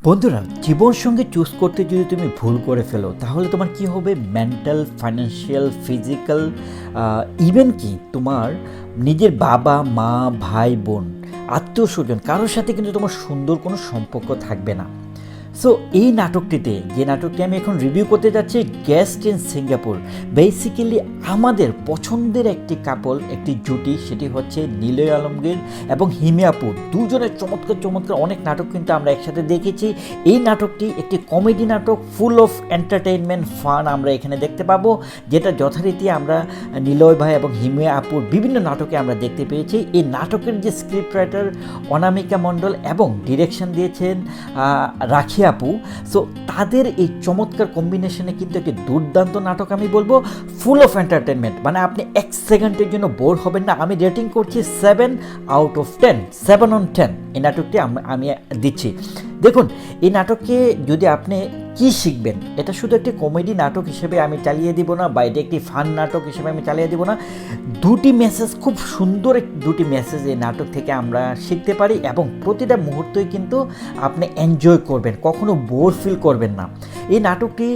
বন্ধুরা, জীবনসঙ্গী চুজ করতে যদি তুমি ভুল করে ফেলো তাহলে তোমার কি হবে? মেন্টাল, ফাইন্যান্সিয়াল, ফিজিক্যাল, ইভেন কি তোমার নিজের বাবা মা, ভাই বোন, আত্মীয় স্বজন কারোর সাথে কিন্তু তোমার সুন্দর কোনো সম্পর্ক থাকবে না। সো এই নাটকটিতে, যে নাটকটি আমি এখন রিভিউ করতে যাচ্ছি, গেস্ট ইন সিঙ্গাপুর, বেসিক্যালি আমাদের পছন্দের একটি কাপল, একটি জুটি, সেটি হচ্ছে নিলয় আলমগীর এবং হিমে আপু। দুজনের চমৎকার চমৎকার অনেক নাটক কিন্তু আমরা একসাথে দেখেছি। এই নাটকটি একটি কমেডি নাটক, ফুল অফ এন্টারটেইনমেন্ট, ফান আমরা এখানে দেখতে পাবো, যেটা যথারীতি আমরা নিলয় ভাই এবং হিমে আপুর বিভিন্ন নাটকে আমরা দেখতে পেয়েছি। এই নাটকের যে স্ক্রিপ্ট রাইটার অনামিকা মণ্ডল এবং ডিরেকশন দিয়েছেন রাখি আপু, সো তাদের এই চমৎকার কম্বিনেশনে কিন্তু একটি দুর্দান্ত নাটক আমি বলবো, ফুল অফ এন্টারটেনমেন্ট। মানে আপনি এক সেকেন্ডের জন্য বোর হবেন না। আমি রেটিং করছি 7/10, 7/10 এই নাটকটি আমি দিচ্ছি। দেখুন, এই নাটকে যদি আপনি কি শিখবেন, এটা শুধু একটি কমেডি নাটক হিসেবে আমি চালিয়ে দিব না, বা এটা একটি ফান নাটক হিসেবে আমি চালিয়ে দিব না। দুটি মেসেজ, খুব সুন্দর দুটি মেসেজ এই নাটক থেকে আমরা শিখতে পারি, এবং প্রতিটা মুহূর্তই কিন্তু আপনি এনজয় করবেন, কখনো বোর ফিল করবেন না। এই নাটকটি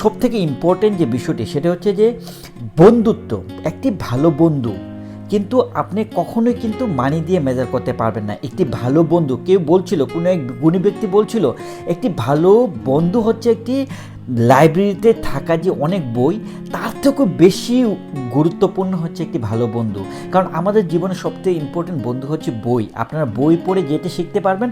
সব থেকে ইম্পর্টেন্ট যে বিষয়টি, সেটা হচ্ছে যে বন্ধুত্ব। একটি ভালো বন্ধু কিন্তু আপনি কখনোই কিন্তু মানি দিয়ে মেজার করতে পারবেন না। একটি ভালো বন্ধু, কেউ বলছিল, কোনো এক গুণী ব্যক্তি বলছিল, একটি ভালো বন্ধু হচ্ছে একটি লাইব্রেরিতে থাকা যে অনেক বই, তার থেকেও বেশি গুরুত্বপূর্ণ হচ্ছে একটি ভালো বন্ধু। কারণ আমাদের জীবনে সবথেকে ইম্পর্টেন্ট বন্ধু হচ্ছে বই। আপনারা বই পড়ে যেতে শিখতে পারবেন,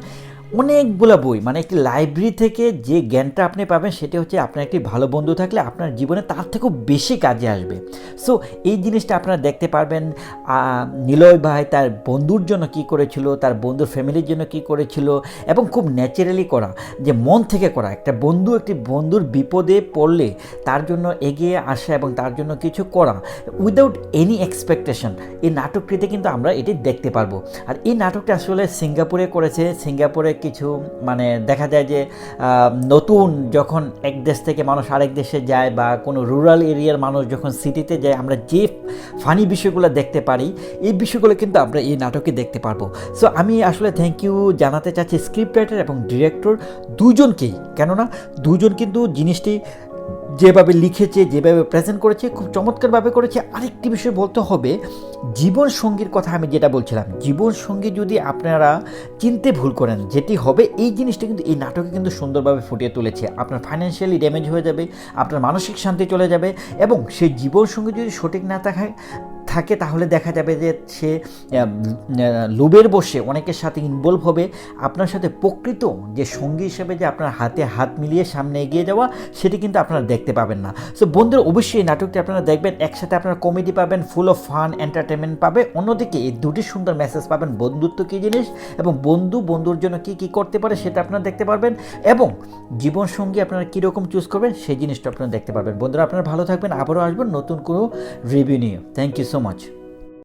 অনেকগুলো বই, মানে একটি লাইব্রেরি থেকে যে জ্ঞানটা আপনি পাবেন, সেটা হচ্ছে আপনার একটি ভালো বন্ধু থাকলে আপনার জীবনে তার থেকেও বেশি কাজে আসবে। সো এই জিনিসটা আপনারা দেখতে পারবেন। নিলয় ভাই তার বন্ধুর জন্য কি করেছিল, তার বন্ধুর ফ্যামিলির জন্য কি করেছিল, এবং খুব ন্যাচারালি করা, যে মন থেকে করা। একটি বন্ধুর বিপদে পড়লে তার জন্য এগিয়ে আসা এবং তার জন্য কিছু করা উইদাউট এনি এক্সপেকটেশন, এই নাটকটিতে কিন্তু আমরা এটি দেখতে পারবো। আর এই নাটকটি আসলে সিঙ্গাপুরে করেছে। সিঙ্গাপুরে কিছু মানে দেখা যায় যে নতুন যখন এক দেশ থেকে মানুষ আরেক দেশে যায়, বা কোনো রুরাল এরিয়ার মানুষ যখন সিটিতে যায়, আমরা যে ফানি বিষয়গুলো দেখতে পারি, এই বিষয়গুলো কিন্তু আমরা এই নাটকে দেখতে পারবো। সো আমি আসলে থ্যাংক ইউ জানাতে চাচ্ছি স্ক্রিপ্ট রাইটার এবং ডিরেক্টর দুজনকেই, কেননা দুজন কিন্তু জিনিসটি যেভাবে লিখেছে, যেভাবে প্রেজেন্ট করেছে, খুব চমৎকারভাবে করেছে। আরেকটি বিষয় বলতে হবে, জীবনসঙ্গীর কথা আমি যেটা বলছিলাম, জীবনসঙ্গী যদি আপনারা চিনতে ভুল করেন, যেটি হবে, এই জিনিসটা কিন্তু এই নাটকে কিন্তু সুন্দরভাবে ফুটিয়ে তুলেছে। আপনার ফাইন্যান্সিয়ালি ড্যামেজ হয়ে যাবে, আপনার মানসিক শান্তি চলে যাবে, এবং সেই জীবনসঙ্গী যদি সঠিক না থাকে তাহলে দেখা যাবে যে সে লোভের বসে অনেকের সাথে ইনভলভ হবে। আপনার সাথে প্রকৃত যে সঙ্গী হিসেবে যে আপনার হাতে হাত মিলিয়ে সামনে এগিয়ে যাওয়া, সেটি কিন্তু আপনারা দেখতে পাবেন না। সো বন্ধুরা, অবশ্যই এই নাটকটি আপনারা দেখবেন। একসাথে আপনারা কমেডি পাবেন, ফুল অফ ফান এন্টারটেনমেন্ট পাবে, অন্যদিকে এই দুটি সুন্দর মেসেজ পাবেন, বন্ধুত্ব কী জিনিস এবং বন্ধুর জন্য কী করতে পারে সেটা আপনারা দেখতে পারবেন, এবং জীবনসঙ্গী আপনারা কীরকম চুজ করবেন সেই জিনিসটা আপনারা দেখতে পারবেন। বন্ধুরা, আপনারা ভালো থাকবেন, আবারও আসবেন নতুন কোনো রিভিউ নিয়ে। Thank you so much.